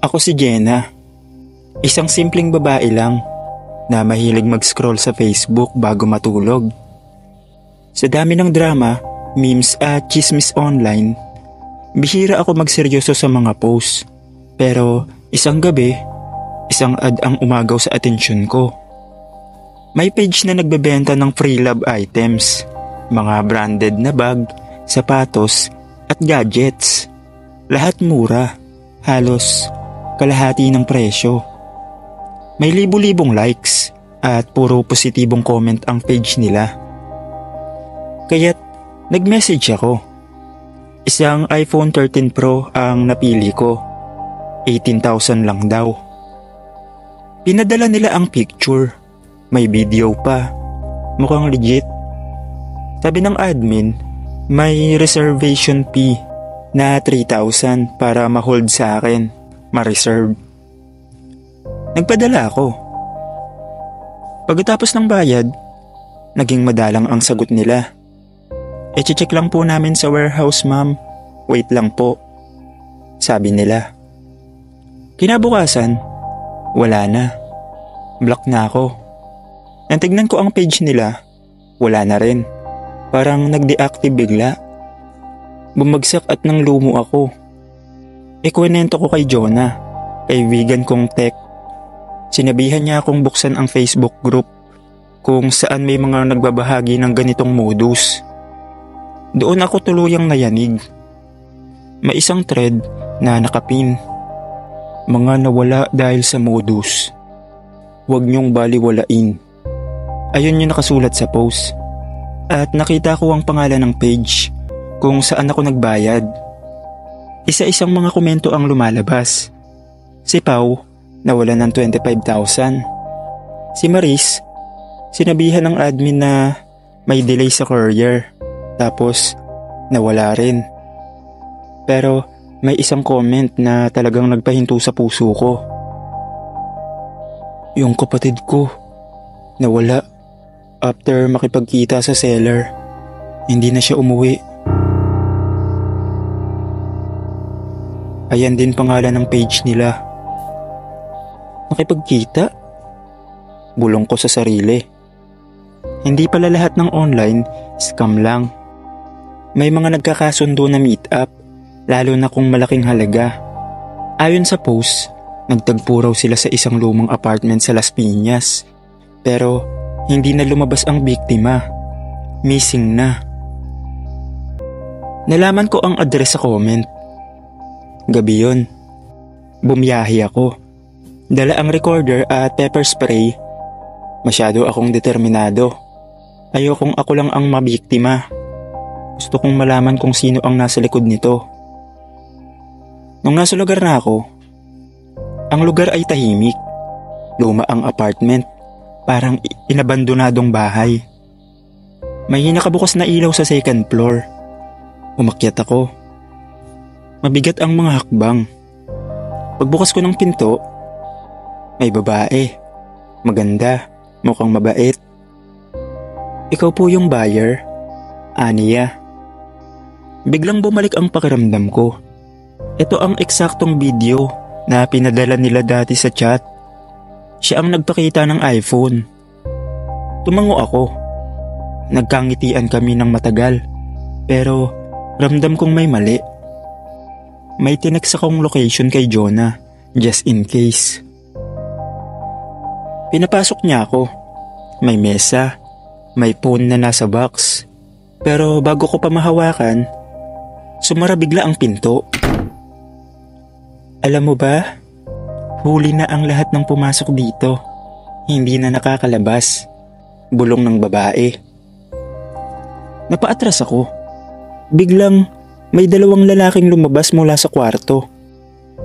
Ako si Jenna, isang simpleng babae lang na mahilig mag-scroll sa Facebook bago matulog. Sa dami ng drama, memes at chismis online, bihira ako magseryoso sa mga posts. Pero isang gabi, isang ad ang umagaw sa atensyon ko. May page na nagbebenta ng free love items, mga branded na bag, sapatos at gadgets. Lahat mura, halos kalahati ng presyo. May libu-libong likes at puro positibong comment ang page nila. Kaya't nag-message ako. Isang iPhone 13 Pro ang napili ko. 18,000 lang daw. Pinadala nila ang picture. May video pa. Mukhang legit. Sabi ng admin, may reservation fee na 3,000 para ma-hold sa akin, ma-reserve. Nagpadala ako. Pagkatapos ng bayad, naging madalang ang sagot nila. "E-check lang po namin sa warehouse, ma'am. Wait lang po," sabi nila. Kinabukasan, wala na. Block na ako. Nang tignan ko ang page nila, wala na rin. Parang nag-deactive bigla. Bumagsak at nang lumo ako. Ikwento ko kay Jonah, kaibigan kong tech. Sinabihan niya akong buksan ang Facebook group kung saan may mga nagbabahagi ng ganitong modus. Doon ako tuluyang nayanig. May isang thread na nakapin. "Mga nawala dahil sa modus. Huwag niyong baliwalain." Ayun yung nakasulat sa post. At nakita ko ang pangalan ng page kung saan ako nagbayad. Isa-isang mga komento ang lumalabas. Si Pau, nawalan ng 25,000. Si Maris, sinabihan ng admin na may delay sa courier. Tapos, nawala rin. Pero may isang comment na talagang nagpahinto sa puso ko. Yung kapatid ko, nawala. After makipagkita sa seller, hindi na siya umuwi. Ayan din pangalan ng page nila. Makipagkita? Bulong ko sa sarili. Hindi pala lahat ng online, scam lang. May mga nagkakasundo na meet up, lalo na kung malaking halaga. Ayon sa post, nagtagpo raw sila sa isang lumang apartment sa Las Piñas. Pero hindi na lumabas ang biktima. Missing na. Nalaman ko ang address sa comment. Gabi yun. Bumiyahe ako. Dala ang recorder at pepper spray. Masyado akong determinado. Ayokong ako lang ang mabiktima. Gusto kong malaman kung sino ang nasa likod nito. Nung nasa lugar na ako, ang lugar ay tahimik. Luma ang apartment. Parang inabandonadong bahay. May nakabukas na ilaw sa second floor. Umakyat ako. Mabigat ang mga hakbang. Pagbukas ko ng pinto, may babae. Maganda, mukhang mabait. "Ikaw po yung buyer?" Aniya. Biglang bumalik ang pakiramdam ko. Ito ang eksaktong video na pinadala nila dati sa chat. Siya ang nagpakita ng iPhone. Tumango ako. Nagkangitian kami ng matagal. Pero ramdam kong may mali. May tinext akong location kay Jonah, just in case. Pinapasok niya ako. May mesa, may phone na nasa box. Pero bago ko pa mahawakan, sumara bigla ang pinto. Alam mo ba? Huli na ang lahat ng pumasok dito. Hindi na nakakalabas. Bulong ng babae. Napaatras ako. Biglang may dalawang lalaking lumabas mula sa kwarto.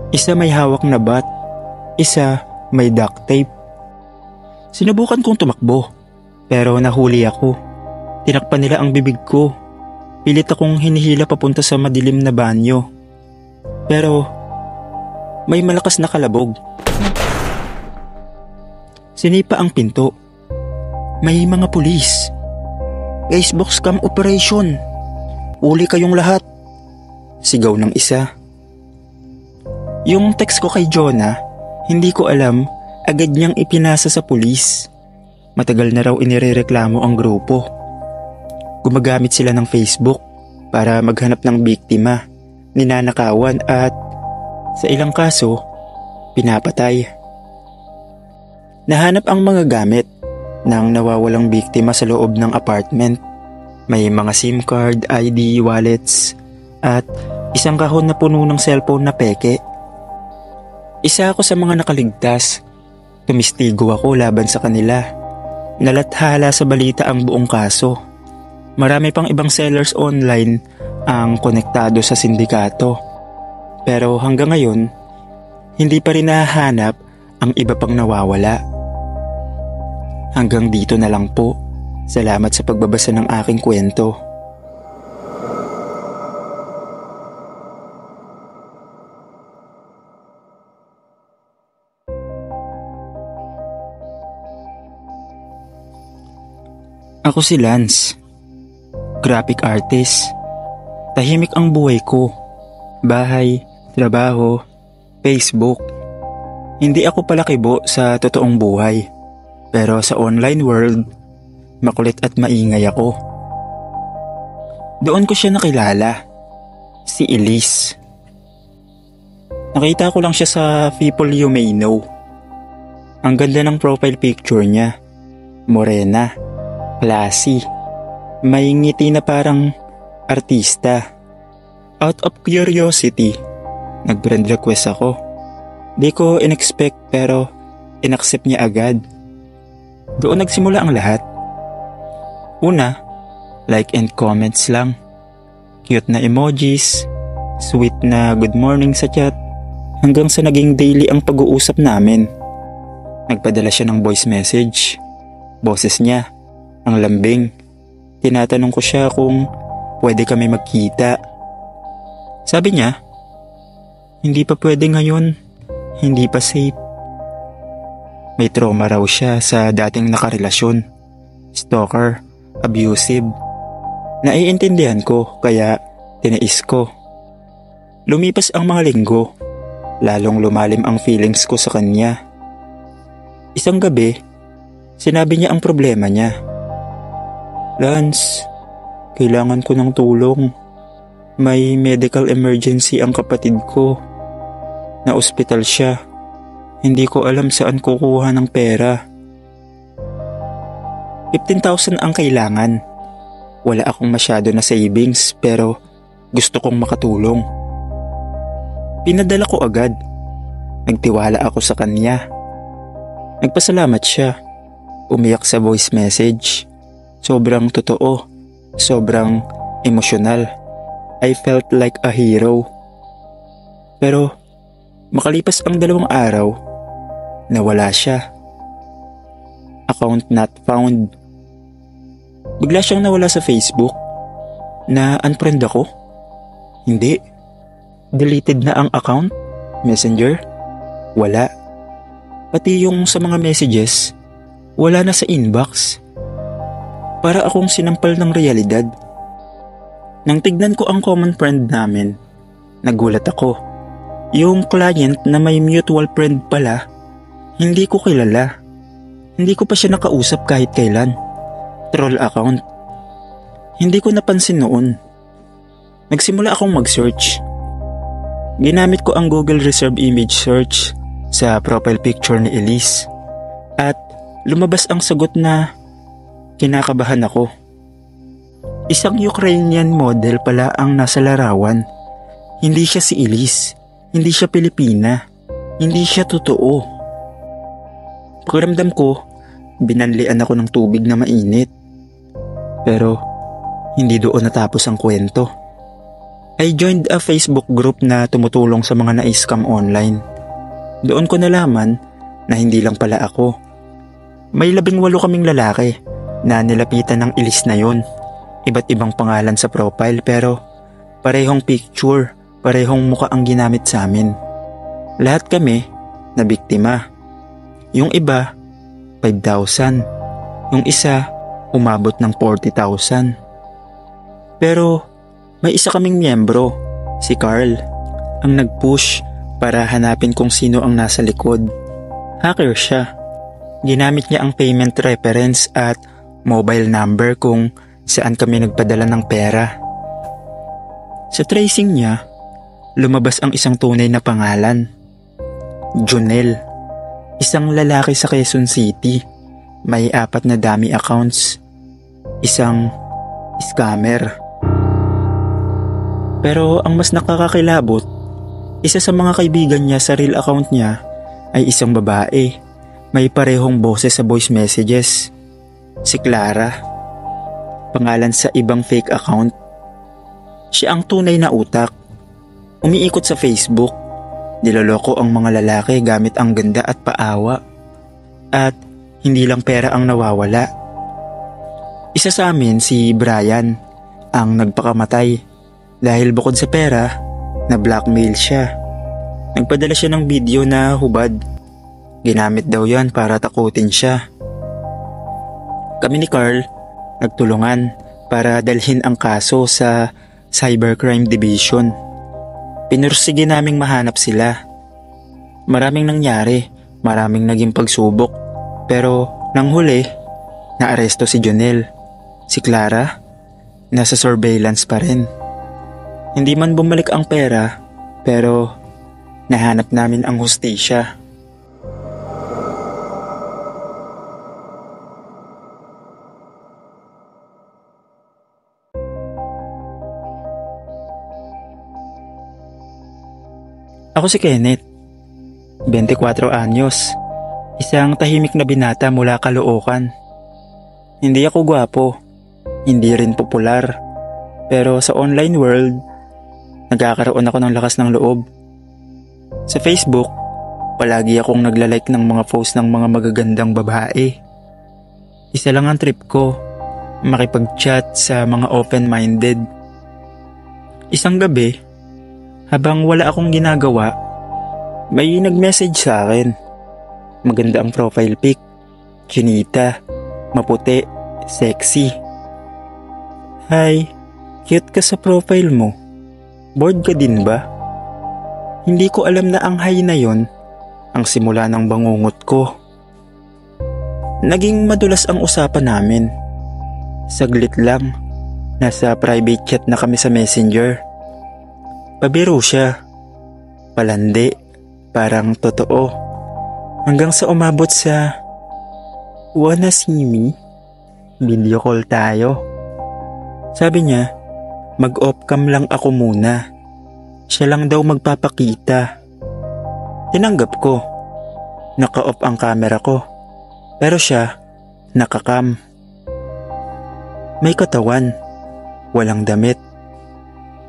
Isa may hawak na bat. Isa may duct tape. Sinubukan kong tumakbo. Pero nahuli ako. Tinakpan nila ang bibig ko. Pilit akong hinihila papunta sa madilim na banyo. Pero may malakas na kalabog. Sinipa ang pinto. May mga pulis. "Icebox cam operation. Uli kayong lahat." Sigaw ng isa. Yung text ko kay Jonah, hindi ko alam, agad niyang ipinasa sa pulis. Matagal na raw inirereklamo ang grupo. Gumagamit sila ng Facebook para maghanap ng biktima, ninanakawan at sa ilang kaso, pinapatay. Nahanap ang mga gamit ng nawawalang biktima sa loob ng apartment. May mga SIM card, ID, wallets at isang kahon na puno ng cellphone na peke. Isa ako sa mga nakaligtas. Tumistigo ako laban sa kanila. Nalathala sa balita ang buong kaso. Marami pang ibang sellers online ang konektado sa sindikato. Pero hanggang ngayon, hindi pa rin nahahanap ang iba pang nawawala. Hanggang dito na lang po. Salamat sa pagbabasa ng aking kwento. Ako si Lance, graphic artist. Tahimik ang buhay ko. Bahay, trabaho, Facebook. Hindi ako palakibo sa totoong buhay. Pero sa online world, makulit at maingay ako. Doon ko siya nakilala. Si Elise. Nakita ko lang siya sa People You May Know. Ang ganda ng profile picture niya. Morena. Classy. May ngiti na parang artista. Out of curiosity, nag-friend request ako. Di ko in-expect pero in-accept niya agad. Doon nagsimula ang lahat. Una, like and comments lang. Cute na emojis, sweet na good morning sa chat, hanggang sa naging daily ang pag-uusap namin. Nagpadala siya ng voice message. Boses niya, ang lambing. Tinatanong ko siya kung pwede kami magkita. Sabi niya, hindi pa pwede ngayon, hindi pa safe. May trauma raw siya sa dating nakarelasyon. Stalker, abusive. Naiintindihan ko kaya tinais ko. Lumipas ang mga linggo, lalong lumalim ang feelings ko sa kanya. Isang gabi, sinabi niya ang problema niya. Lance, kailangan ko ng tulong. May medical emergency ang kapatid ko. Na-ospital siya. Hindi ko alam saan kukuha ng pera. 15,000 ang kailangan. Wala akong masyado na savings pero gusto kong makatulong. Pinadala ko agad. Nagtiwala ako sa kanya. Nagpasalamat siya. Umiyak sa voice message. Sobrang totoo, sobrang emosyonal. I felt like a hero. Pero makalipas ang 2 araw, nawala siya. Account not found. Bigla siyang nawala sa Facebook. Na-unfriend ako? Hindi. Deleted na ang account? Messenger? Wala. Pati yung sa mga messages, wala na sa inbox. Para akong sinampal ng realidad. Nang tignan ko ang common friend namin, nagulat ako. Yung client na may mutual friend pala, hindi ko kilala. Hindi ko pa siya nakausap kahit kailan. Troll account. Hindi ko napansin noon. Nagsimula akong mag-search. Ginamit ko ang Google Reserve Image Search sa profile picture ni Elise. At lumabas ang sagot na kinakabahan ako. Isang Ukrainian model pala ang nasa larawan. Hindi siya si Elise. Hindi siya Pilipina. Hindi siya totoo. Pakiramdam ko, binanlian ako ng tubig na mainit. Pero hindi doon natapos ang kwento. I joined a Facebook group na tumutulong sa mga na-scam online. Doon ko nalaman na hindi lang pala ako. May 18 kaming lalaki na nilapitan ng Elise na yun. Iba't ibang pangalan sa profile pero parehong picture, parehong muka ang ginamit sa amin. Lahat kami na biktima. Yung iba, 5,000. Yung isa, umabot ng 40,000. Pero may isa kaming miyembro, si Carl, ang nag-push para hanapin kung sino ang nasa likod. Hacker siya. Ginamit niya ang payment reference at mobile number kung saan kami nagpadala ng pera. Sa tracing niya, lumabas ang isang tunay na pangalan. Jonel. Isang lalaki sa Quezon City. May 4 na dummy accounts. Isang scammer. Pero ang mas nakakakilabot, isa sa mga kaibigan niya sa real account niya ay isang babae. May parehong boses sa voice messages. Si Clara. Pangalan sa ibang fake account. Siya ang tunay na utak. Umiikot sa Facebook. Niloloko ang mga lalaki gamit ang ganda at paawa. At hindi lang pera ang nawawala. Isa sa amin si Brian ang nagpakamatay dahil bukod sa pera, na-blackmail siya. Nagpadala siya ng video na hubad. Ginamit daw yan para takutin siya. Kami ni Carl nagtulungan para dalhin ang kaso sa Cybercrime Division. Pinursige naming mahanap sila. Maraming nangyari, maraming naging pagsubok. Pero nang huli, naaresto si Jonel. Si Clara, nasa surveillance pa rin. Hindi man bumalik ang pera, pero nahanap namin ang hustisya. Ako si Kenneth, 24 anyos, isang tahimik na binata mula Caloocan. Hindi ako gwapo, hindi rin popular, pero sa online world, nagkakaroon ako ng lakas ng loob. Sa Facebook, palagi akong naglalike ng mga post ng mga magagandang babae. Isa lang ang trip ko, makipag-chat sa mga open-minded. Isang gabi, habang wala akong ginagawa, may nag-message sa akin. Maganda ang profile pic, chinita, maputi, sexy. Hi, cute ka sa profile mo. Bored ka din ba? Hindi ko alam na ang hi na yon ang simula ng bangungot ko. Naging madulas ang usapan namin. Saglit lang, nasa private chat na kami sa Messenger. Pabiro siya. Palandi. Parang totoo. Hanggang sa umabot sa "Wanna see me? Video call tayo." Sabi niya, mag-off cam lang ako muna. Siya lang daw magpapakita. Tinanggap ko. Naka-off ang camera ko. Pero siya, naka-cam. May katawan. Walang damit.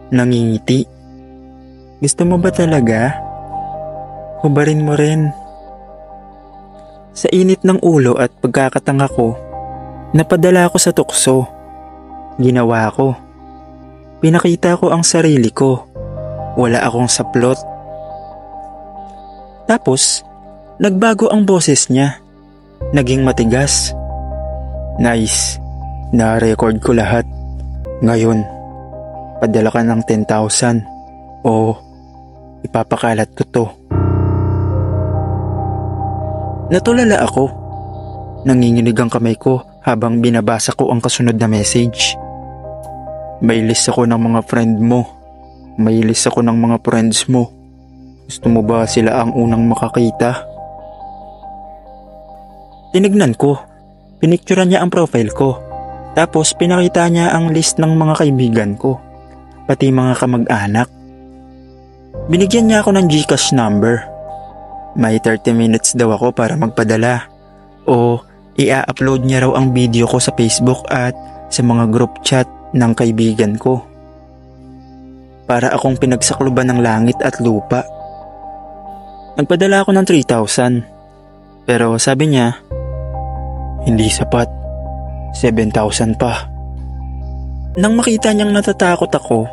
Nangingiti. Gusto mo ba talaga? Hubarin mo rin. Sa init ng ulo at pagkakatanga ko, napadala ako sa tukso. Ginawa ko. Pinakita ko ang sarili ko. Wala akong saplot. Tapos, nagbago ang boses niya. Naging matigas. Nice. Na-record ko lahat. Ngayon, padala ka ng 10,000 o ipapakalat ko to. Natulala ako. Nanginginig ang kamay ko habang binabasa ko ang kasunod na message. May list ako ng mga friend mo. May list ako ng mga friends mo. Gusto mo ba sila ang unang makakita? Tinignan ko. Pinicturean niya ang profile ko. Tapos pinakita niya ang list ng mga kaibigan ko. Pati mga kamag-anak. Binigyan niya ako ng GCash number. May 30 minutes daw ako para magpadala. O i-upload niya raw ang video ko sa Facebook at sa mga group chat ng kaibigan ko. Para akong pinagsakluban ng langit at lupa. Nagpadala ako ng 3,000. Pero sabi niya, hindi sapat. 7,000 pa. Nang makita niyang natatakot ako,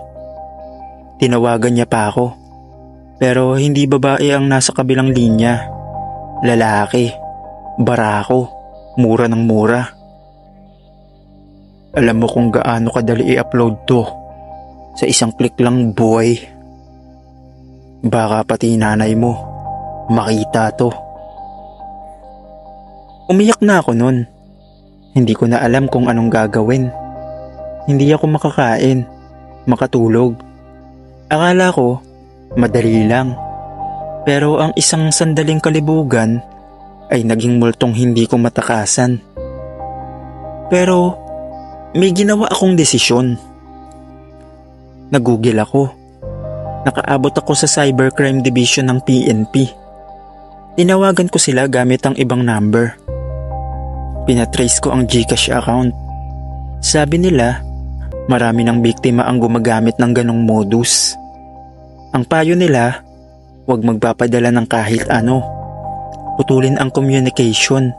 tinawagan niya pa ako. Pero hindi babae ang nasa kabilang linya. Lalaki. Barako. Mura ng mura. Alam mo kung gaano kadali i-upload to. Sa isang click lang, boy. Baka pati nanay mo makita to. Umiyak na ako nun. Hindi ko na alam kung anong gagawin. Hindi ako makakain, makatulog. Akala ko madali lang. Pero ang isang sandaling kalibugan ay naging multong hindi ko matakasan. Pero may ginawa akong desisyon. Nag-google ako. Nakaabot ako sa Cybercrime Division ng PNP. Tinawagan ko sila gamit ang ibang number. Pinatrace ko ang GCash account. Sabi nila, marami ng biktima ang gumagamit ng ganong modus. Ang payo nila, huwag magpapadala ng kahit ano. Putulin ang communication,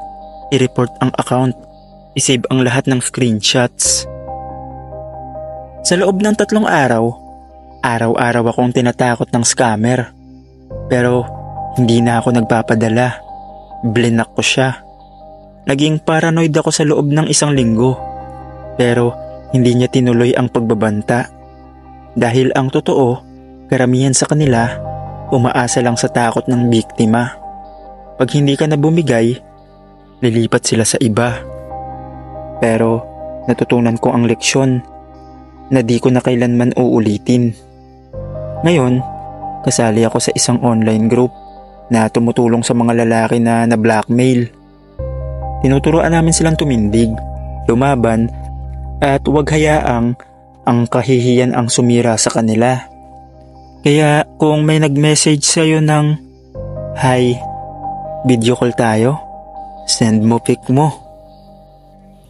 i-report ang account, i-save ang lahat ng screenshots. Sa loob ng 3 araw, araw-araw akong tinatakot ng scammer. Pero hindi na ako nagpapadala. Blinak ko siya. Naging paranoid ako sa loob ng 1 linggo. Pero hindi niya tinuloy ang pagbabanta. Dahil ang totoo, karamihan sa kanila, umaasa lang sa takot ng biktima. Pag hindi ka na bumigay, lilipat sila sa iba. Pero natutunan ko ang leksyon na di ko na kailanman uulitin. Ngayon, kasali ako sa isang online group na tumutulong sa mga lalaki na na-blackmail. Tinuturuan namin silang tumindig, lumaban, at huwag hayaang ang kahihiyan ang sumira sa kanila. Kaya kung may nag-message sa'yo ng, "Hi, video call tayo?" Send mo pic mo.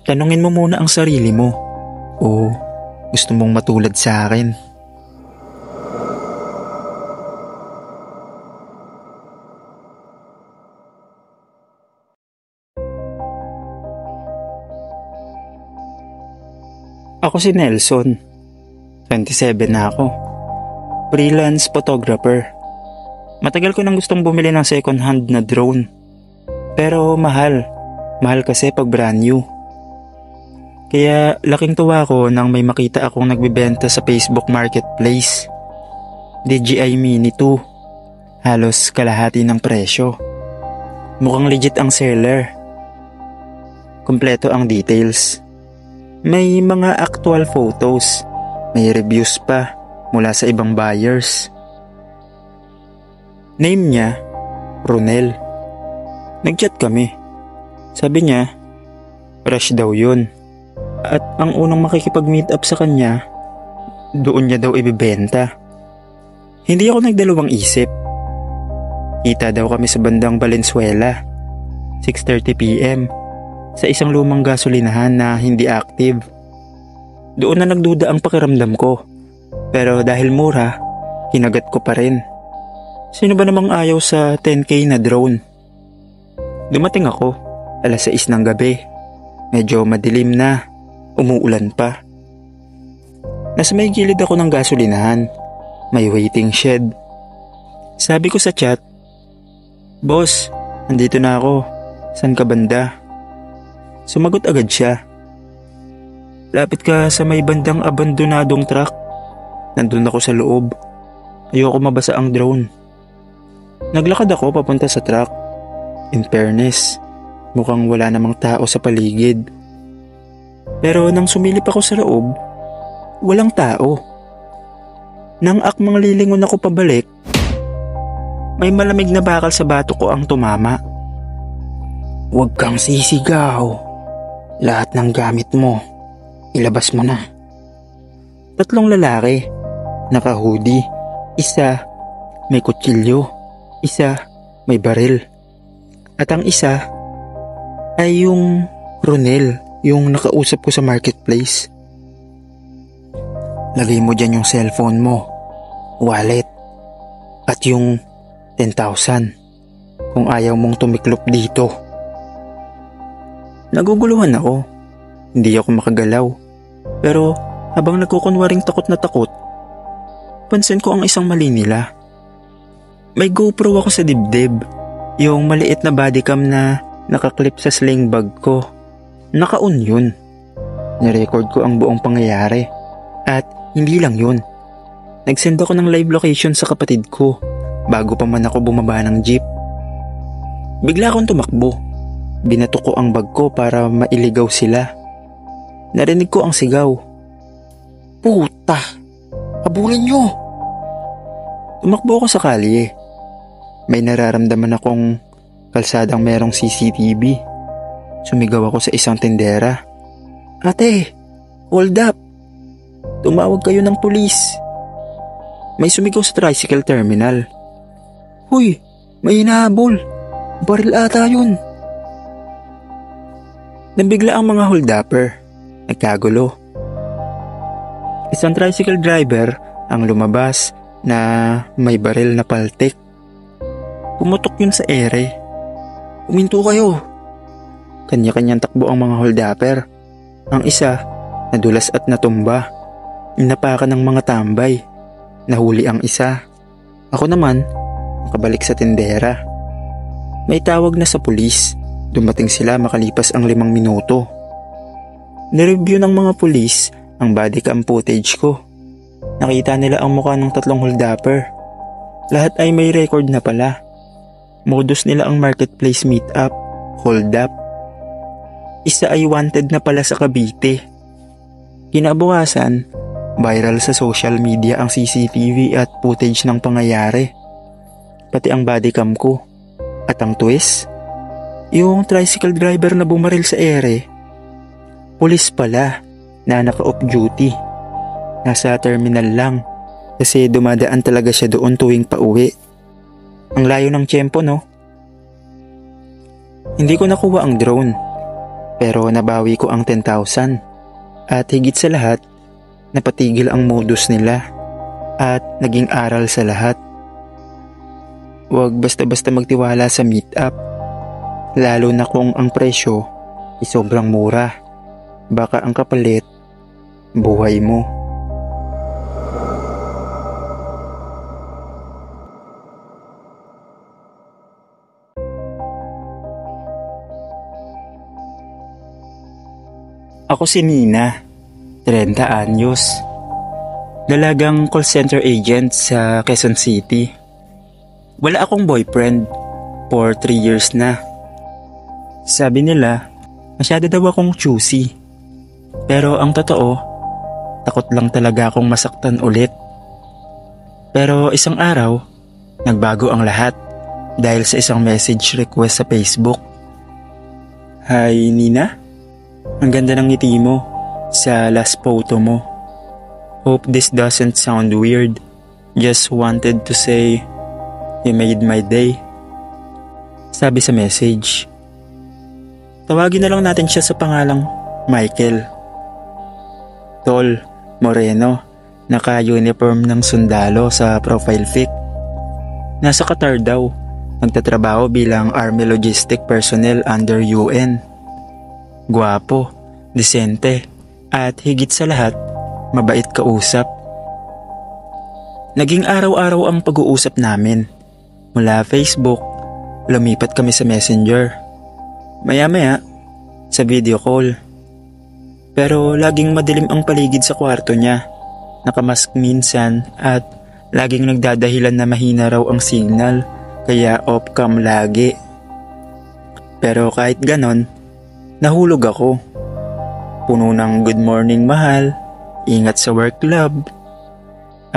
Tanungin mo muna ang sarili mo, o gusto mong matulad sa akin? Ako si Nelson. 27 na ako. Freelance photographer. Matagal ko nang gustong bumili ng second hand na drone. Pero mahal. Mahal kasi pag brand new. Kaya laking tuwa ko nang may makita akong nagbibenta sa Facebook Marketplace. DJI Mini 2. Halos kalahati ng presyo. Mukhang legit ang seller. Kompleto ang details. May mga actual photos. May reviews pa mula sa ibang buyers. Name niya, Ronel. Nag-chat kami. Sabi niya, rush daw yun. At ang unang makikipag-meet up sa kanya, doon niya daw ibibenta. Hindi ako nagdalawang isip. Kita daw kami sa bandang Valenzuela, 6:30 PM, sa isang lumang gasolinahan na hindi active. Doon na nagduda ang pakiramdam ko. Pero dahil mura, kinagat ko pa rin. Sino ba namang ayaw sa 10K na drone? Dumating ako, 6:00 ng gabi. Medyo madilim na, umuulan pa. Nasa may gilid ako ng gasolinahan. May waiting shed. Sabi ko sa chat, "Boss, nandito na ako. San ka banda?" Sumagot agad siya, "Lapit ka sa may bandang abandonadong truck. Nandun ako sa loob. Ayoko mabasa ang drone." Naglakad ako papunta sa truck. In fairness, mukhang wala namang tao sa paligid. Pero nang sumilip ako sa loob, walang tao. Nang akmang lilingon ako pabalik, may malamig na bakal sa bato ko ang tumama. "Huwag kang sisigaw. Lahat ng gamit mo, ilabas mo na." 3 lalaki, naka-hoodie. Isa, may kutsilyo. Isa, may baril. At ang isa, ay yung Ronel, yung nakausap ko sa marketplace. "Lagay mo dyan yung cellphone mo, wallet, at yung 10,000 kung ayaw mong tumiklop dito." Naguguluhan ako. Hindi ako makagalaw. Pero habang nagkukunwaring takot na takot, pansin ko ang isang mali nila. May GoPro ako sa dibdib. Yung maliit na bodycam na nakaklip sa sling bag ko. Naka-on yun. Nirecord ko ang buong pangyayari. At hindi lang yun. Nag-send ako ng live location sa kapatid ko bago pa man ako bumaba ng jeep. Bigla akong tumakbo. Binato ko ang bag ko para mailigaw sila. Narinig ko ang sigaw. Puta! Habulin nyo! Tumakbo ako sa kalye. May nararamdaman akong kalsadang merong CCTV. Sumigaw ako sa isang tindera. Ate! Hold up! Tumawag kayo ng pulis. May sumigaw sa tricycle terminal. Huy! May hinahabol! Baril ata yun! Nabigla ang mga hold-upper. Nagkagulo. Isang tricycle driver ang lumabas na may baril na paltik. Pumutok yun sa ere. Uminto kayo! Kanya-kanyang takbo ang mga hold-upper. Ang isa, nadulas at natumba. Inapakan ng mga tambay. Nahuli ang isa. Ako naman, nakabalik sa tindera. May tawag na sa pulis. Dumating sila makalipas ang 5 minuto. Nireview ng mga pulis ang bodycam footage ko. Nakita nila ang mukha ng 3 hold-upper. Lahat ay may record na pala. Modus nila ang marketplace meet-up, hold-up. Isa ay wanted na pala sa Cavite. Kinabukasan, viral sa social media ang CCTV at footage ng pangyayari. Pati ang bodycam ko. At ang twist, yung tricycle driver na bumaril sa ere, pulis pala na naka-off duty. Nasa terminal lang kasi dumadaan talaga siya doon tuwing pauwi. Ang layo ng tiyempo, no? Hindi ko nakuha ang drone pero nabawi ko ang 10,000 at higit sa lahat, napatigil ang modus nila at naging aral sa lahat. Huwag basta-basta magtiwala sa meet-up. Lalo na kung ang presyo ay sobrang mura. Baka ang kapalit, buhay mo. Ako si Nina, 30 anyos. Dalagang call center agent sa Quezon City. Wala akong boyfriend for 3 years na. Sabi nila, masyado daw akong choosy. Pero ang totoo, takot lang talaga akong masaktan ulit. Pero isang araw, nagbago ang lahat dahil sa isang message request sa Facebook. Hi Nina, ang ganda ng ngiti mo sa last photo mo. Hope this doesn't sound weird. Just wanted to say, you made my day. Sabi sa message. Tawagin na lang natin siya sa pangalang Michael. Tall, moreno, naka-uniform ng sundalo sa profile pic. Nasa Qatar daw, nagtatrabaho bilang Army Logistic Personnel under UN. Guwapo, disente, at higit sa lahat, mabait kausap. Naging araw-araw ang pag-uusap namin. Mula Facebook, lumipat kami sa Messenger. Maya-maya, sa video call. Pero laging madilim ang paligid sa kwarto niya. Nakamask minsan at laging nagdadahilan na mahina raw ang signal kaya off-cam lagi. Pero kahit ganon, nahulog ako. Puno ng good morning mahal, ingat sa work love,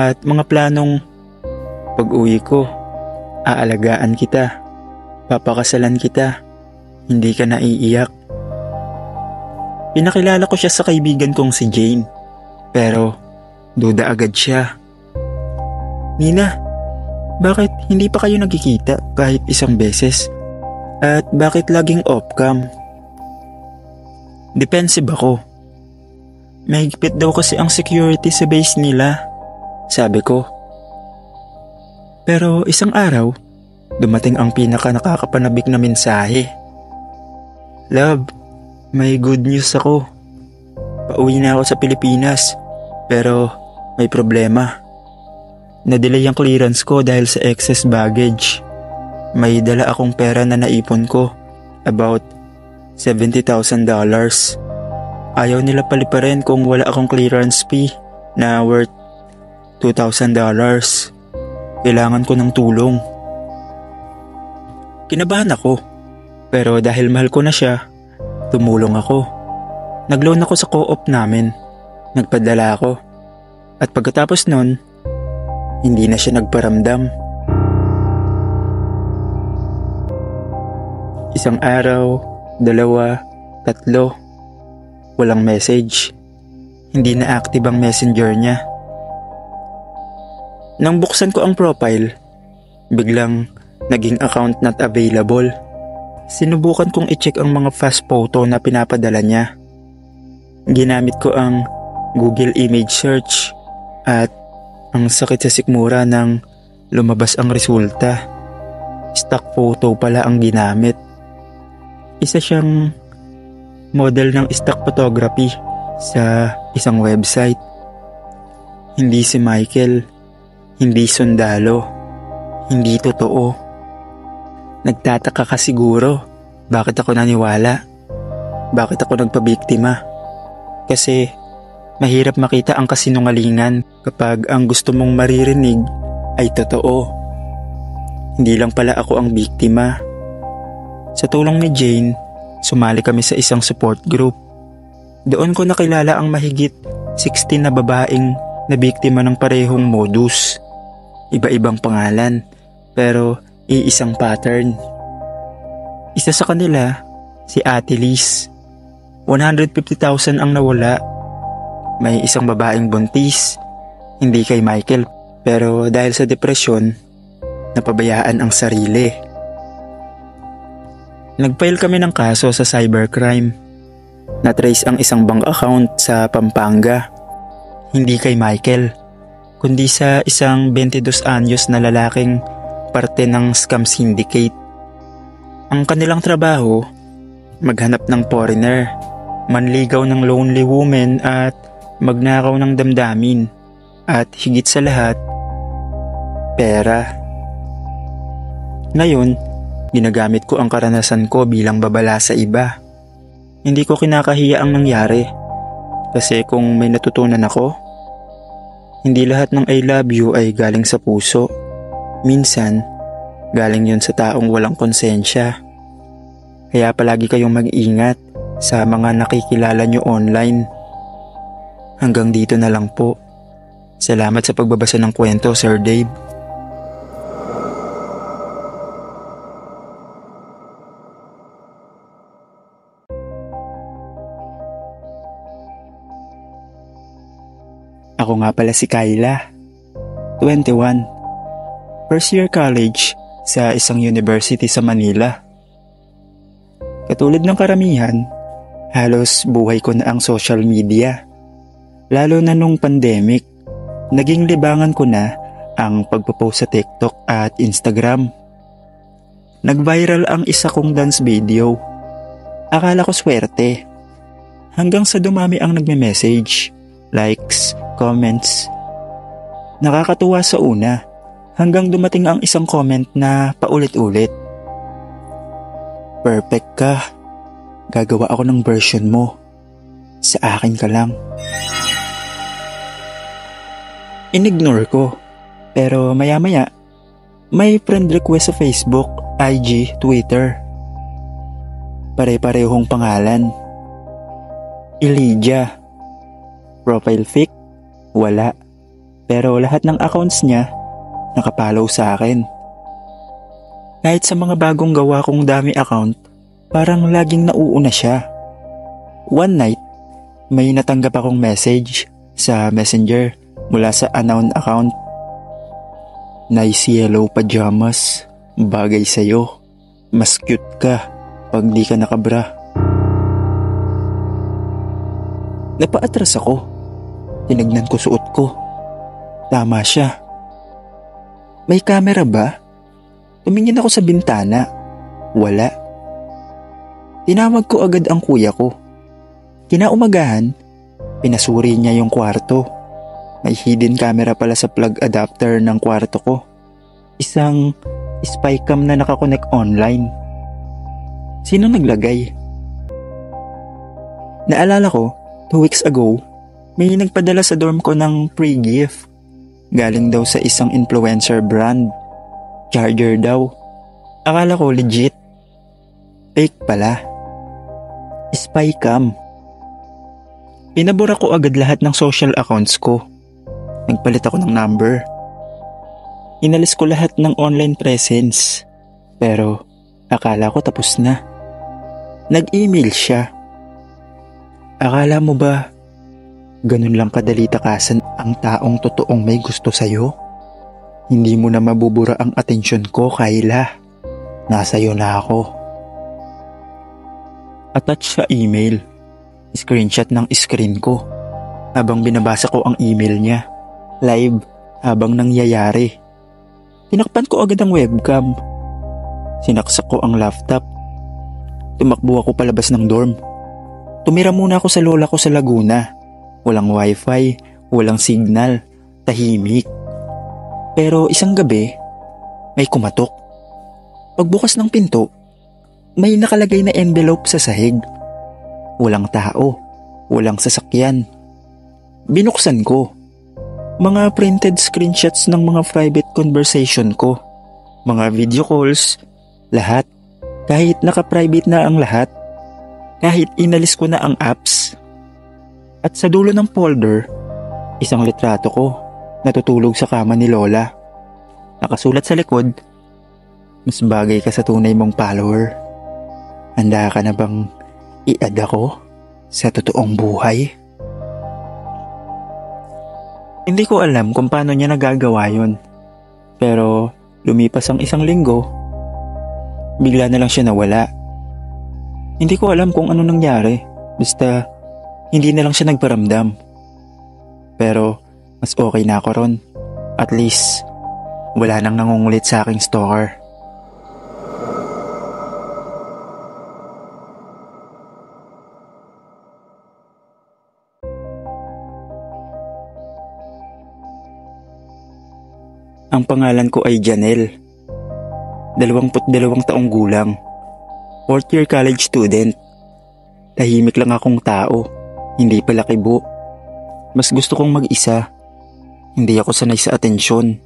at mga planong pag-uwi ko, aalagaan kita, papakasalan kita, hindi ka naiiyak. Pinakilala ko siya sa kaibigan kong si Jane, pero duda agad siya. Nina, bakit hindi pa kayo nagkikita kahit isang beses? At bakit laging off-cam? Defensive ako. Mahigpit daw kasi ang security sa base nila, sabi ko. Pero isang araw, dumating ang pinaka nakakapanabik na mensahe. Love, may good news ako. Pauwi na ako sa Pilipinas, pero may problema. Na-delay ang clearance ko dahil sa excess baggage. May dala akong pera na naipon ko, about $70,000. Ayaw nila paliparin kung wala akong clearance fee na worth $2,000. Kailangan ko ng tulong. Kinabahan ako, pero dahil mahal ko na siya, tumulong ako. Nag-loan ako sa co-op namin. Nagpadala ako. At pagkatapos nun, hindi na siya nagparamdam. Isang araw, 2, 3, walang message. Hindi na active ang messenger niya. Nang buksan ko ang profile, biglang naging account not available. Sinubukan kong i-check ang mga fast photo na pinapadala niya. Ginamit ko ang Google Image Search at ang sakit sa sikmura nang lumabas ang resulta. Stock photo pala ang ginamit. Isa siyang model ng stock photography sa isang website. Hindi si Michael, hindi sundalo, hindi totoo. Nagtataka ka siguro bakit ako naniwala, bakit ako nagpabiktima. Kasi mahirap makita ang kasinungalingan kapag ang gusto mong maririnig ay totoo. Hindi lang pala ako ang biktima. Sa tulong ni Jane, sumali kami sa isang support group. Doon ko nakilala ang mahigit 16 na babaeng na biktima ng parehong modus. Iba-ibang pangalan, pero iisang pattern. Isa sa kanila, si Ate Liz. 150,000 ang nawala. May isang babaeng buntis, hindi kay Michael, pero dahil sa depresyon, napabayaan ang sarili. Nag-file kami ng kaso sa cybercrime. Na-trace ang isang bank account sa Pampanga. Hindi kay Michael, kundi sa isang 22 anyos na lalaking parte ng scam syndicate. Ang kanilang trabaho, maghanap ng foreigner, manligaw ng lonely woman at magnakaw ng damdamin. At higit sa lahat, pera. Ngayon, ginagamit ko ang karanasan ko bilang babala sa iba. Hindi ko kinakahiya ang nangyari. Kasi kung may natutunan ako, hindi lahat ng I love you ay galing sa puso. Minsan, galing yun sa taong walang konsensya. Kaya palagi kayong mag-ingat sa mga nakikilala nyo online. Hanggang dito na lang po. Salamat sa pagbabasa ng kwento, Sir Dave. Ako nga pala si Kyla, 21, first year college sa isang university sa Manila. Katulad ng karamihan, halos buhay ko na ang social media. Lalo na nung pandemic, naging libangan ko na ang pagpo-post sa TikTok at Instagram. Nag-viral ang isa kong dance video. Akala ko swerte. Hanggang sa dumami ang nagme-message, likes, comments. Nakakatuwa sa una, hanggang dumating ang isang comment na paulit-ulit. Perfect ka. Gagawa ako ng version mo. Sa akin ka lang. Inignore ko. Pero maya-maya, may friend request sa Facebook, IG, Twitter. Pare-parehong pangalan. Elijah. Profile pic? Wala. Pero lahat ng accounts niya, nakapollow sa akin. Kahit sa mga bagong gawa kong dami account, parang laging nauuna siya. One night, may natanggap akong message sa Messenger mula sa unknown account. Nice yellow pajamas, bagay sa'yo. Mas cute ka pag di ka nakabra. Napaatras ako. Tinignan ko suot ko. Tama siya. May camera ba? Tumingin ako sa bintana. Wala. Tinawag ko agad ang kuya ko. Kinaumagahan, pinasuri niya yung kwarto. May hidden camera pala sa plug adapter ng kwarto ko. Isang spycam na nakakonect online. Sino naglagay? Naalala ko, 2 weeks ago, may nagpadala sa dorm ko ng free gift. Galing daw sa isang influencer brand. Charger daw. Akala ko legit. Fake pala. Spy cam. Pinabura ko agad lahat ng social accounts ko. Nagpalit ako ng number. Inalis ko lahat ng online presence. Pero akala ko tapos na. Nag-email siya. Akala mo ba ganun lang kadali takasan ang taong totoong may gusto sa'yo? Hindi mo na mabubura ang atensyon ko, Kyla. Nasa'yo na ako. Attach sa email. Screenshot ng screen ko. Habang binabasa ko ang email niya. Live habang nangyayari. Tinakpan ko agad ang webcam. Sinaksak ko ang laptop. Tumakbo ako palabas ng dorm. Tumira muna ako sa lola ko sa Laguna. Walang wifi, walang signal, tahimik. Pero isang gabi, may kumatok. Pagbukas ng pinto, may nakalagay na envelope sa sahig. Walang tao, walang sasakyan. Binuksan ko. Mga printed screenshots ng mga private conversation ko. Mga video calls, lahat. Kahit naka-private na ang lahat. Kahit inalis ko na ang apps. At sa dulo ng folder, isang litrato ko natutulog sa kama ni Lola. Nakasulat sa likod, mas bagay ka sa tunay mong follower. Handa ka na bang i-add ako sa totoong buhay? Hindi ko alam kung paano niya nagagawa yun. Pero lumipas ang isang linggo, bigla na lang siya nawala. Hindi ko alam kung ano nangyari. Basta hindi na lang siya nagparamdam. Pero mas okay na ako ron. At least wala nang nangungulit sa aking stalker. Ang pangalan ko ay Janelle. 22 taong gulang. 4th year college student. Tahimik lang akong tao. Hindi pala kibo. Mas gusto kong mag-isa. Hindi ako sanay sa atensyon.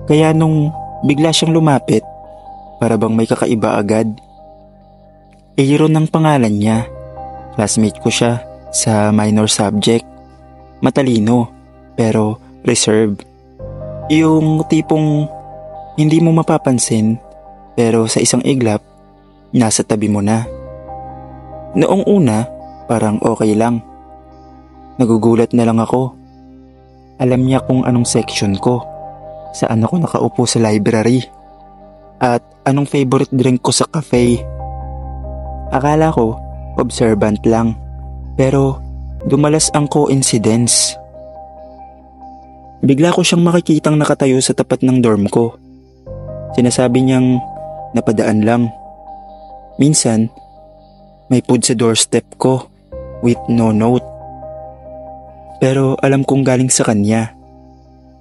Kaya nung bigla siyang lumapit, para bang may kakaiba agad. Aaron ang pangalan niya. Classmate ko siya sa minor subject. Matalino, pero reserve. Yung tipong hindi mo mapapansin, pero sa isang iglap, nasa tabi mo na. Noong una, parang okay lang. Nagugulat na lang ako. Alam niya kung anong section ko, saan ako nakaupo sa library, at anong favorite drink ko sa cafe. Akala ko, observant lang, pero dumalas ang coincidence. Bigla ko siyang makikitang nakatayo sa tapat ng dorm ko. Sinasabi niyang napadaan lang. Minsan, may food sa doorstep ko with no note. Pero alam kong galing sa kanya.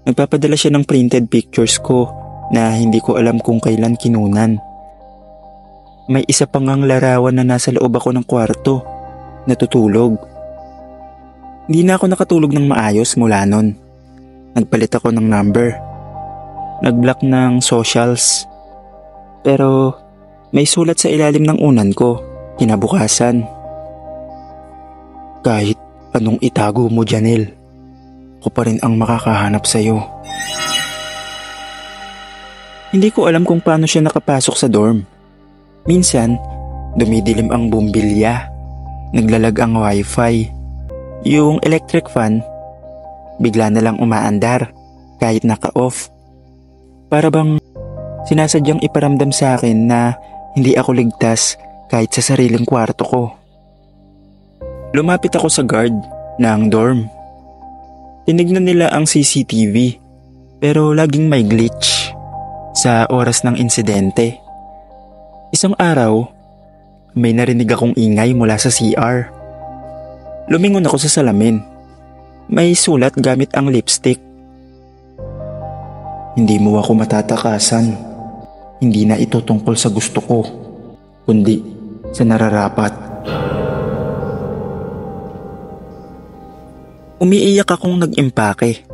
Nagpapadala siya ng printed pictures ko na hindi ko alam kung kailan kinunan. May isa pang ang larawan na nasa loob ako ng kwarto, natutulog. Hindi na ako nakatulog ng maayos mula nun. Nagpalit ako ng number. Nag-block ng socials. Pero may sulat sa ilalim ng unan ko, kinabukasan. Kahit anong itago mo, Janelle, ako pa rin ang makakahanap sa'yo. Hindi ko alam kung paano siya nakapasok sa dorm. Minsan, dumidilim ang bumbilya. Naglalag ang wifi. Yung electric fan, bigla na lang umaandar kahit naka-off. Para bang sinasadyang iparamdam sa akin na hindi ako ligtas kahit sa sariling kwarto ko. Lumapit ako sa guard ng dorm. Tinignan nila ang CCTV pero laging may glitch sa oras ng insidente. Isang araw, may narinig akong ingay mula sa CR. Lumingon ako sa salamin. May sulat gamit ang lipstick. Hindi mo ako matatakasan. Hindi na ito tungkol sa gusto ko, kundi sa nararapat. Umiiyak akong nag-impake.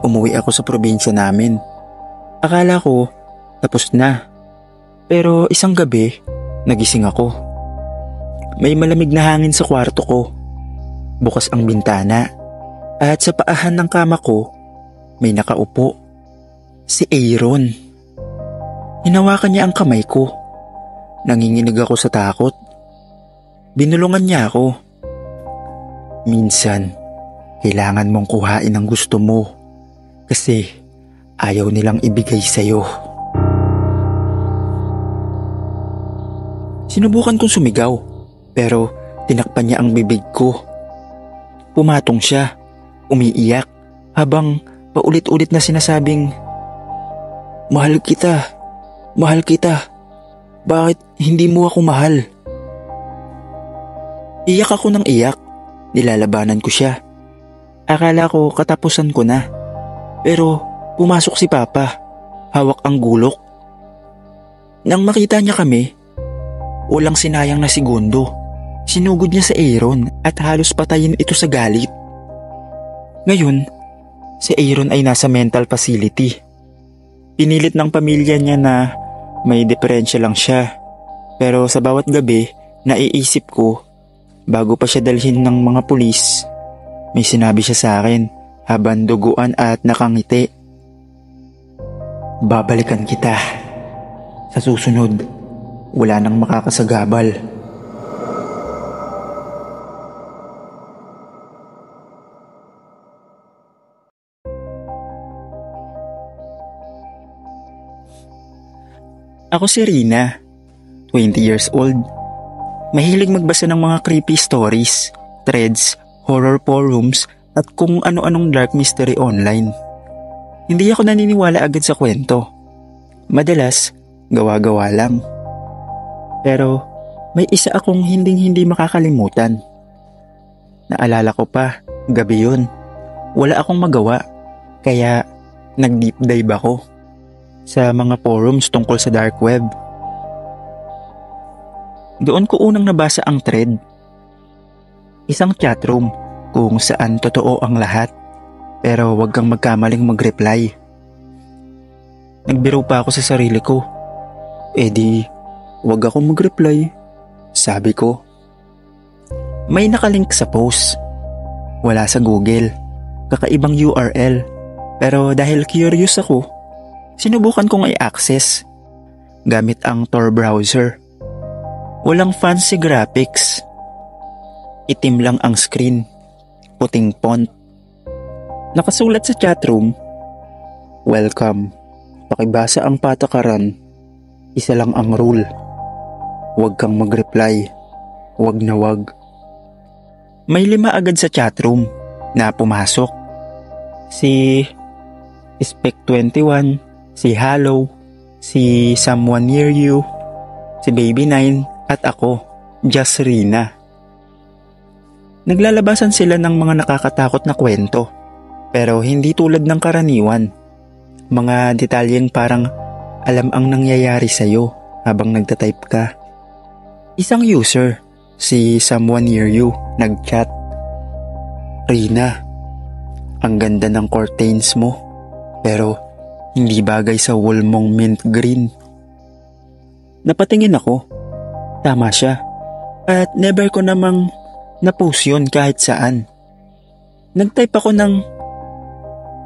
umuwi ako sa probinsya namin. Akala ko tapos na. Pero isang gabi, nagising ako. May malamig na hangin sa kwarto ko. Bukas ang bintana. At sa paahan ng kama ko, may nakaupo. Si Aaron. Hinawakan niya ang kamay ko. Nanginginig ako sa takot. Binulungan niya ako. Minsan, kailangan mong kuhain ang gusto mo kasi ayaw nilang ibigay sa'yo. Sinubukan kong sumigaw pero tinakpan niya ang bibig ko. Pumatong siya, umiiyak habang paulit-ulit na sinasabing, "Mahal kita, mahal kita. Bakit hindi mo ako mahal?" Iyak ako ng iyak. Nilalabanan ko siya. Akala ko katapusan ko na. Pero pumasok si Papa. Hawak ang gulok. Nang makita niya kami, walang sinayang na segundo. Sinugod niya sa Aaron at halos patayin ito sa galit. Ngayon, si Aaron ay nasa mental facility. Pinilit ng pamilya niya na may depresya lang siya. Pero sa bawat gabi, naiisip ko, bago pa siya dalhin ng mga pulis, may sinabi siya sa akin habang duguan at nakangiti. "Babalikan kita. Sa susunod, wala nang makakasagabal." Ako si Rina, 20 years old. Mahilig magbasa ng mga creepy stories, threads, horror forums at kung ano-anong dark mystery online. Hindi ako naniniwala agad sa kwento. Madalas, gawa-gawa lang. Pero may isa akong hindi makakalimutan. Naalala ko pa, gabi yun. Wala akong magawa, kaya nag-deep dive ako sa mga forums tungkol sa dark web. Doon ko unang nabasa ang thread. Isang chatroom kung saan totoo ang lahat, pero wag kang magkamaling mag-reply. Nagbiro pa ako sa sarili ko. Di, wag akong mag-reply, sabi ko. May nakalink sa post. Wala sa Google. Kakaibang URL. Pero dahil curious ako, sinubukan kong i-access gamit ang Tor browser. Walang fancy graphics. Itim lang ang screen. Puting font. Nakasulat sa chatroom, "Welcome. Pakibasa ang patakaran. Isa lang ang rule. Huwag kang mag-reply. Huwag na huwag." May 5 agad sa chatroom na pumasok. Si Spec21, si Hallow, si Someone Near You, si Baby9, at ako, Just Rina. Naglalabasan sila ng mga nakakatakot na kwento, pero hindi tulad ng karaniwan. Mga detalyeng parang alam ang nangyayari sa'yo habang nagtatype ka. Isang user, si Someone Near You, nagchat, "Rina, ang ganda ng curtains mo, pero hindi bagay sa wall mong mint green." Napatingin ako. Tama siya. At never ko namang na-post yun kahit saan. Nag-type ako ng,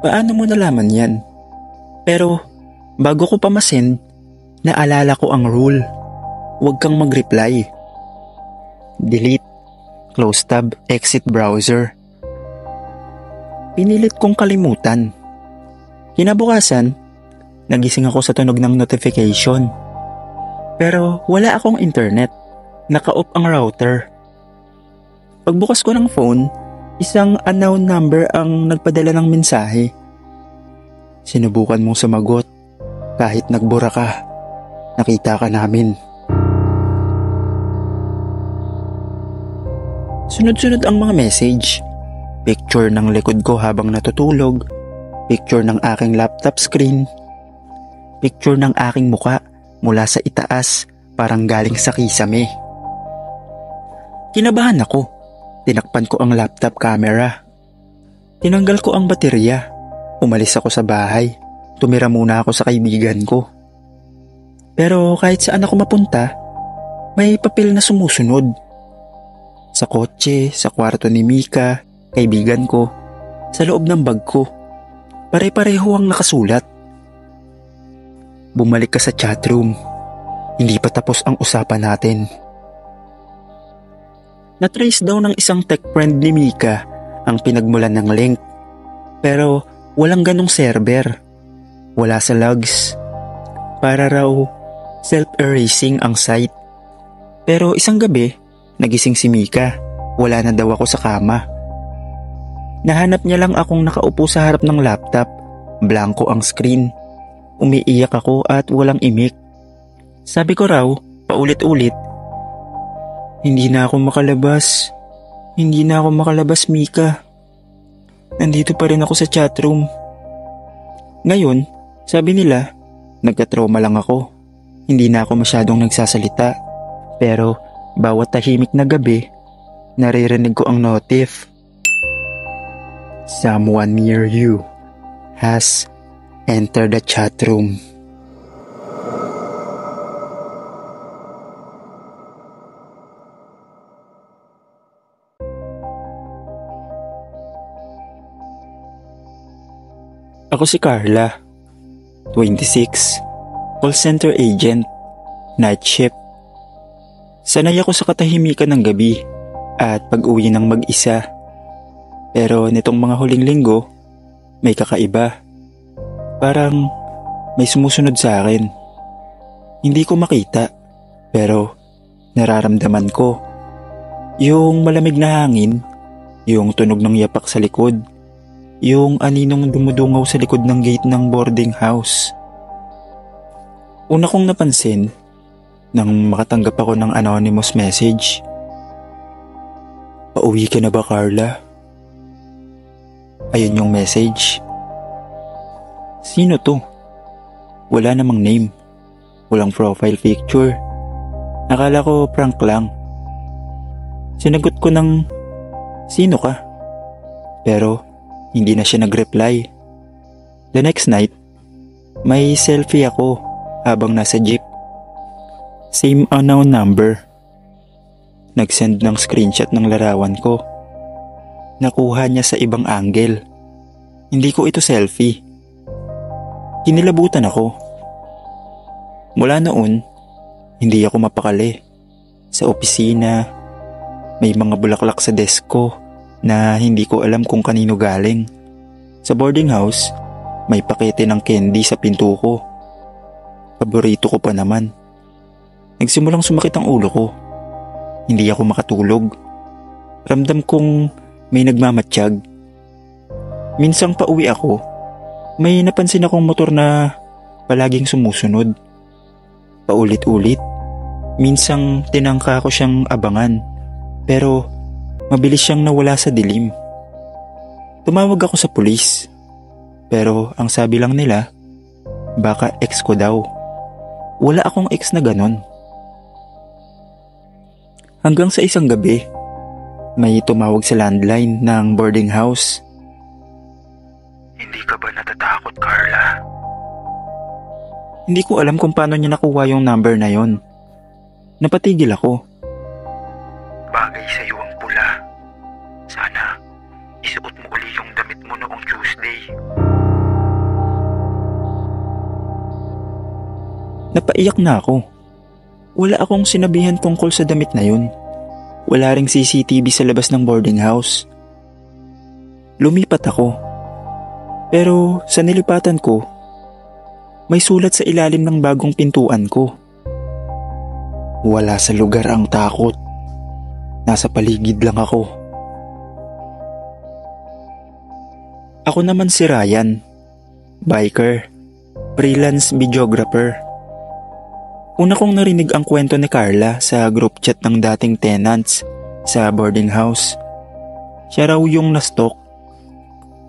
"Paano mo nalaman yan?" Pero bago ko pa masend, naalala ko ang rule. Huwag kang mag-reply. Delete, close tab, exit browser. Pinilit kong kalimutan. Kinabukasan, nagising ako sa tunog ng notification. Pero wala akong internet. Naka-off ang router. Pagbukas ko ng phone, isang unknown number ang nagpadala ng mensahe. "Sinubukan mong sumagot. Kahit nagbura ka, nakita ka namin." Sunod-sunod ang mga message. Picture ng likod ko habang natutulog. Picture ng aking laptop screen. Picture ng aking muka mula sa itaas, parang galing sa kisame. Kinabahan ako. Tinakpan ko ang laptop camera. Tinanggal ko ang baterya. Umalis ako sa bahay. Tumira muna ako sa kaibigan ko. Pero kahit saan ako mapunta, may papel na sumusunod. Sa kotse, sa kwarto ni Mika, kaibigan ko, sa loob ng bag ko. Pare-pareho ang nakasulat. Bumalik ka sa chatroom. Hindi pa tapos ang usapan natin. Na-trace daw ng isang tech friend ni Mika ang pinagmulan ng link. Pero walang ganong server. Wala sa logs. Para raw self-erasing ang site. Pero isang gabi, nagising si Mika. Wala na daw ako sa kama. Nahanap niya lang akong nakaupo sa harap ng laptop. Blanko ang screen. Umiiyak ako at walang imik. Sabi ko raw, paulit-ulit, hindi na ako makalabas. Hindi na ako makalabas, Mika. Nandito pa rin ako sa chatroom. Ngayon, sabi nila, nagka-trauma lang ako. Hindi na ako masyadong nagsasalita. Pero bawat tahimik na gabi, naririnig ko ang notif. Someone near you has entered the chat room. Ako si Carla, 26, call center agent, night shift. Sanay ako sa katahimikan ng gabi at pag-uwi ng mag-isa. Pero nitong mga huling linggo, may kakaiba. Parang may sumusunod sa akin. Hindi ko makita, pero nararamdaman ko. Yung malamig na hangin, yung tunog ng yapak sa likod, yung aninong dumudungaw sa likod ng gate ng boarding house. Una kong napansin nang makatanggap ako ng anonymous message. Pauwi ka na ba, Carla? Ayun yung message. Sino to? Wala namang name. Walang profile picture. Akala ko prank lang. Sinagot ko ng, sino ka? Pero hindi na siya nag-reply. The next night, may selfie ako habang nasa jeep. Same unknown number. Nag-send ng screenshot ng larawan ko. Nakuha niya sa ibang angle. Hindi ko ito selfie. Kinilabutan ako. Mula noon, hindi ako mapakali. Sa opisina, may mga bulaklak sa desk ko na hindi ko alam kung kanino galing. Sa boarding house, may pakete ng candy sa pinto ko. Paborito ko pa naman. Nagsimulang sumakit ang ulo ko. Hindi ako makatulog. Ramdam kong may nagmamatsyag. Minsang pauwi ako, may napansin akong motor na palaging sumusunod. Paulit-ulit. Minsang tinangka ko siyang abangan, pero mabilis siyang nawala sa dilim. Tumawag ako sa pulis, pero ang sabi lang nila, baka ex ko daw. Wala akong ex na ganon. Hanggang sa isang gabi, may tumawag sa landline ng boarding house. Hindi ka ba natatakot, Carla? Hindi ko alam kung paano niya nakuha yung number na yon. Napatigil ako. Bagay sa iyo ang pula. Sana isuot mo uli yung damit mo noong Tuesday. Napaiyak na ako. Wala akong sinabihan tungkol sa damit na yun. Wala ring CCTV sa labas ng boarding house. Lumipat ako. Pero sa nilipatan ko, may sulat sa ilalim ng bagong pintuan ko. Wala sa lugar ang takot. Nasa paligid lang ako. Ako naman si Ryan. Biker. Freelance videographer. Una kong narinig ang kwento ni Carla sa group chat ng dating tenants sa boarding house. Siya raw yung na-stalk.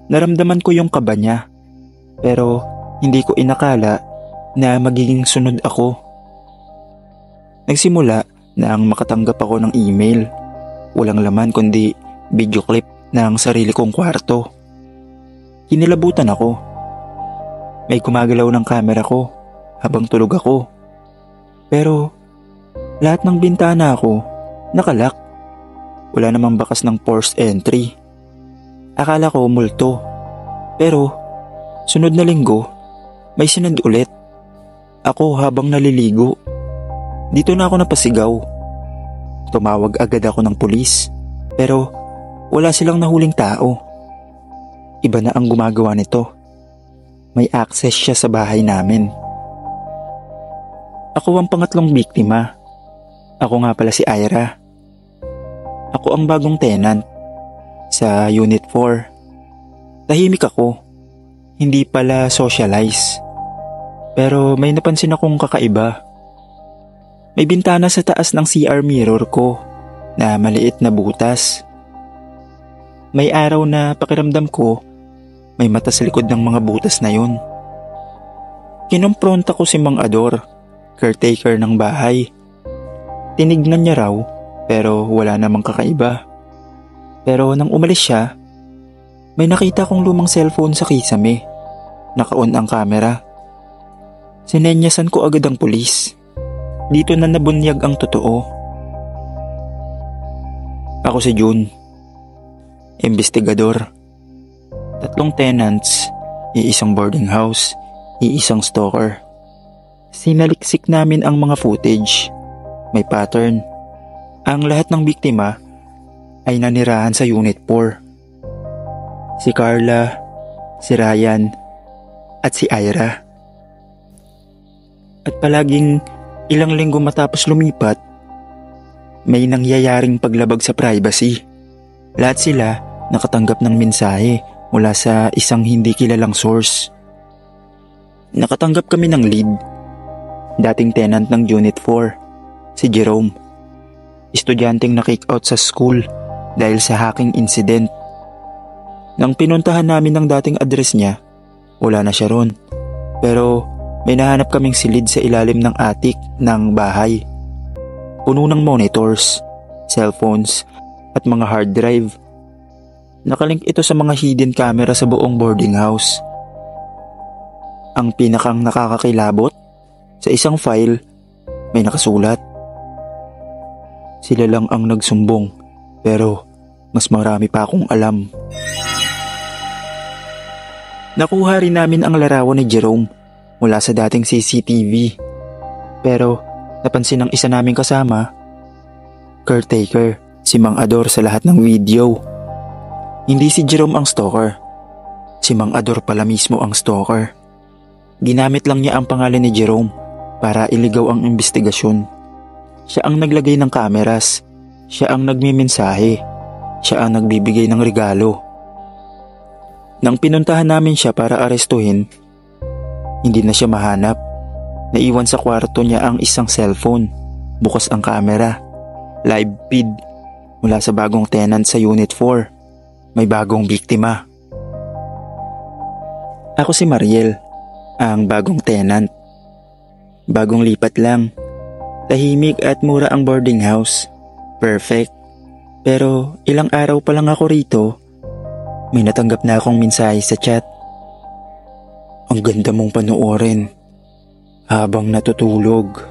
Naramdaman ko yung kaba niya, pero hindi ko inakala na magiging sunod ako. Nagsimula na ang makatanggap ako ng email. Walang laman kundi video clip ng sarili kong kwarto. Kinilabutan ako. May gumagalaw ng camera ko habang tulog ako. Pero lahat ng bintana ko nakalak. Wala namang bakas ng forced entry. Akala ko multo. Pero sunod na linggo, may sinad ulit. Ako habang naliligo. Dito na ako napasigaw. Tumawag agad ako ng pulis. Pero wala silang nahuling tao. Iba na ang gumagawa nito. May access siya sa bahay namin. Ako ang pangatlong biktima. Ako nga pala si Ira. Ako ang bagong tenant sa Unit 4. Tahimik ako. Hindi pala socialize. Pero may napansin akong kakaiba. May bintana sa taas ng CR mirror ko na maliit na butas. May araw na pakiramdam ko may mata sa likod ng mga butas na yun. Kinompronta ko si Mang Ador, caretaker ng bahay. Tinignan niya raw pero wala namang kakaiba. Pero nang umalis siya, may nakita kong lumang cellphone sa kisame. Naka-on ang camera. Sinenyasan ko agad ang pulis. Dito na nabunyag ang totoo. Ako si June, investigador. 3 tenants, iisang boarding house, iisang stalker. Sinaliksik namin ang mga footage. May pattern. Ang lahat ng biktima ay nanirahan sa Unit 4. Si Carla, si Ryan, at si Ira. At palaging ilang linggo matapos lumipat, may nangyayaring paglabag sa privacy. Lahat sila nakatanggap ng mensahe mula sa isang hindi kilalang source. Nakatanggap kami ng lead. Dating tenant ng Unit 4, si Jerome. Estudyanteng na-kick out sa school dahil sa hacking incident. Nang pinuntahan namin ang dating address niya, wala na siya ron. Pero may nahanap kaming silid sa ilalim ng attic ng bahay. Puno ng monitors, cellphones, at mga hard drive. Nakalink ito sa mga hidden camera sa buong boarding house. Ang pinakang nakakakilabot, sa isang file, may nakasulat. Sila lang ang nagsumbong, pero mas marami pa akong alam. Nakuha rin namin ang larawan ni Jerome mula sa dating CCTV. Pero napansin ng isa naming kasama, caretaker, si Mang Ador sa lahat ng video. Hindi si Jerome ang stalker. Si Mang Ador pala mismo ang stalker. Ginamit lang niya ang pangalan ni Jerome para iligaw ang investigasyon. Siya ang naglagay ng cameras. Siya ang nagmimensahe. Siya ang nagbibigay ng regalo. Nang pinuntahan namin siya para arestuhin, hindi na siya mahanap. Naiwan sa kwarto niya ang isang cellphone. Bukas ang camera. Live feed mula sa bagong tenant sa Unit 4. May bagong biktima. Ako si Mariel, ang bagong tenant. Bagong lipat lang. Tahimik at mura ang boarding house. Perfect. Pero ilang araw pa lang ako rito, may natanggap na akong mensahe sa chat. Ang ganda mong panoorin habang natutulog.